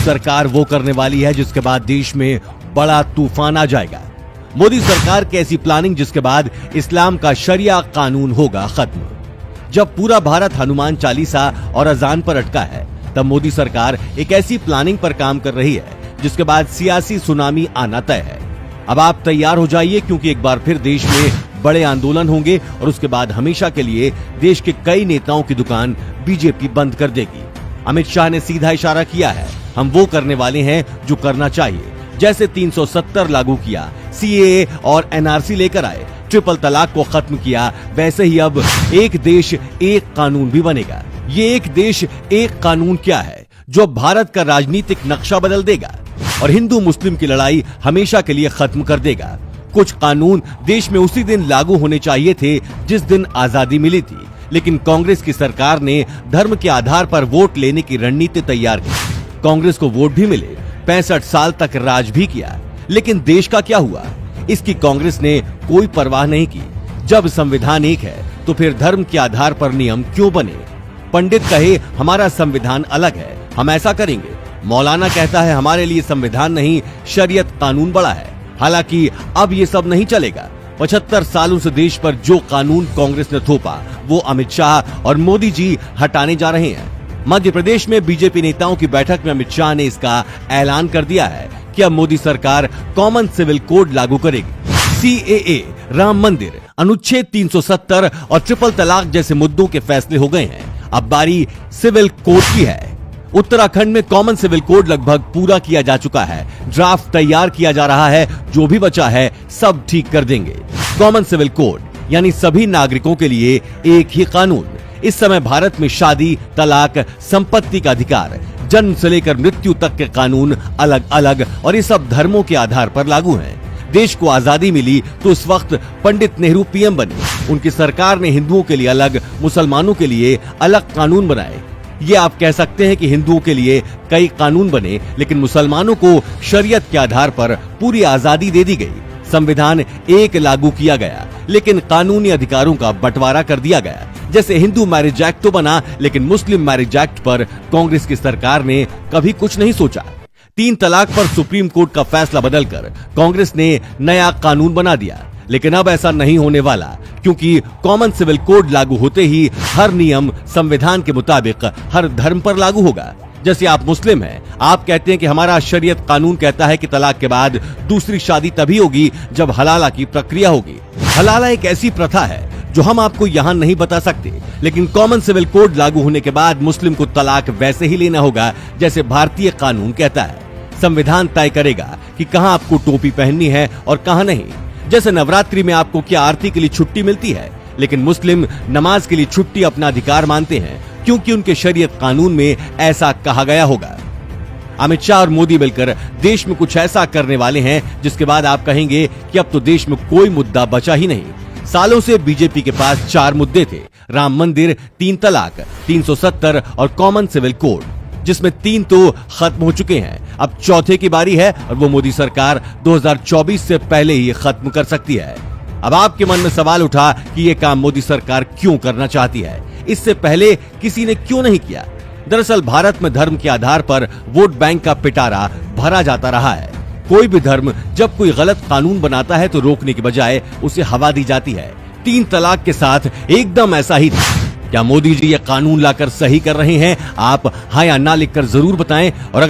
सरकार वो करने वाली है जिसके बाद देश में बड़ा तूफान आ जाएगा। मोदी सरकार की ऐसी प्लानिंग जिसके बाद इस्लाम का शरिया कानून होगा खत्म। जब पूरा भारत हनुमान चालीसा और अजान पर अटका है, तब मोदी सरकार एक ऐसी प्लानिंग पर काम कर रही है जिसके बाद सियासी सुनामी आना तय है। अब आप तैयार हो जाइए, क्योंकि एक बार फिर देश में बड़े आंदोलन होंगे और उसके बाद हमेशा के लिए देश के कई नेताओं की दुकान बीजेपी बंद कर देगी। अमित शाह ने सीधा इशारा किया है, हम वो करने वाले हैं जो करना चाहिए। जैसे 370 लागू किया, सीएए और एनआरसी लेकर आए, ट्रिपल तलाक को खत्म किया, वैसे ही अब एक देश एक कानून भी बनेगा। ये एक देश एक कानून क्या है जो भारत का राजनीतिक नक्शा बदल देगा और हिंदू मुस्लिम की लड़ाई हमेशा के लिए खत्म कर देगा। कुछ कानून देश में उसी दिन लागू होने चाहिए थे जिस दिन आजादी मिली थी, लेकिन कांग्रेस की सरकार ने धर्म के आधार पर वोट लेने की रणनीति तैयार की। कांग्रेस को वोट भी मिले, 65 साल तक राज भी किया, लेकिन देश का क्या हुआ, इसकी कांग्रेस ने कोई परवाह नहीं की। जब संविधान एक है तो फिर धर्म के आधार पर नियम क्यों बने? पंडित कहे हमारा संविधान अलग है, हम ऐसा करेंगे। मौलाना कहता है हमारे लिए संविधान नहीं, शरीयत कानून बड़ा है। हालांकि अब ये सब नहीं चलेगा। 75 सालों से देश पर जो कानून कांग्रेस ने थोपा, वो अमित शाह और मोदी जी हटाने जा रहे हैं। मध्य प्रदेश में बीजेपी नेताओं की बैठक में अमित शाह ने इसका ऐलान कर दिया है कि अब मोदी सरकार कॉमन सिविल कोड लागू करेगी। सीएए, राम मंदिर, अनुच्छेद 370 और ट्रिपल तलाक जैसे मुद्दों के फैसले हो गए हैं। अब बारी सिविल कोड की है। उत्तराखंड में कॉमन सिविल कोड लगभग पूरा किया जा चुका है, ड्राफ्ट तैयार किया जा रहा है, जो भी बचा है सब ठीक कर देंगे। कॉमन सिविल कोड यानी सभी नागरिकों के लिए एक ही कानून। इस समय भारत में शादी, तलाक, संपत्ति का अधिकार, जन्म से लेकर मृत्यु तक के कानून अलग अलग और ये सब धर्मों के आधार पर लागू हैं। देश को आजादी मिली तो उस वक्त पंडित नेहरू पीएम बने। उनकी सरकार ने हिंदुओं के लिए अलग, मुसलमानों के लिए अलग कानून बनाए। ये आप कह सकते हैं कि हिंदुओं के लिए कई कानून बने, लेकिन मुसलमानों को शरीयत के आधार पर पूरी आजादी दे दी गई। संविधान एक लागू किया गया, लेकिन कानूनी अधिकारों का बंटवारा कर दिया गया। जैसे हिंदू मैरिज एक्ट तो बना, लेकिन मुस्लिम मैरिज एक्ट पर कांग्रेस की सरकार ने कभी कुछ नहीं सोचा। 3 तलाक पर सुप्रीम कोर्ट का फैसला बदलकर कांग्रेस ने नया कानून बना दिया, लेकिन अब ऐसा नहीं होने वाला, क्योंकि कॉमन सिविल कोड लागू होते ही हर नियम संविधान के मुताबिक हर धर्म पर लागू होगा। जैसे आप मुस्लिम हैं, आप कहते हैं कि हमारा शरीयत कानून कहता है कि तलाक के बाद दूसरी शादी तभी होगी जब हलाला की प्रक्रिया होगी। हलाला एक ऐसी प्रथा है जो हम आपको यहाँ नहीं बता सकते, लेकिन कॉमन सिविल कोड लागू होने के बाद मुस्लिम को तलाक वैसे ही लेना होगा जैसे भारतीय कानून कहता है। संविधान तय करेगा कि कहाँ आपको टोपी पहननी है और कहाँ नहीं। जैसे नवरात्रि में आपको क्या आरती के लिए छुट्टी मिलती है, लेकिन मुस्लिम नमाज के लिए छुट्टी अपना अधिकार मानते हैं, क्योंकि उनके शरीयत कानून में ऐसा कहा गया होगा। अमित शाह और मोदी मिलकर देश में कुछ ऐसा करने वाले हैं जिसके बाद आप कहेंगे कि अब तो देश में कोई मुद्दा बचा ही नहीं। सालों से बीजेपी के पास 4 मुद्दे थे, राम मंदिर, 3 तलाक, 370 और कॉमन सिविल कोड, जिसमें 3 तो खत्म हो चुके हैं। अब चौथे की बारी है और वो मोदी सरकार 2024 से पहले ही खत्म कर सकती है। अब आपके मन में सवाल उठा कि ये काम मोदी सरकार क्यों करना चाहती है, इससे पहले किसी ने क्यों नहीं किया। दरअसल भारत में धर्म के आधार पर वोट बैंक का पिटारा भरा जाता रहा है। कोई भी धर्म जब कोई गलत कानून बनाता है तो रोकने की बजाय उसे हवा दी जाती है। 3 तलाक के साथ एकदम ऐसा ही था। क्या मोदी जी ये कानून लाकर सही कर रहे हैं? आप हाँ या ना लिखकर जरूर बताएं। और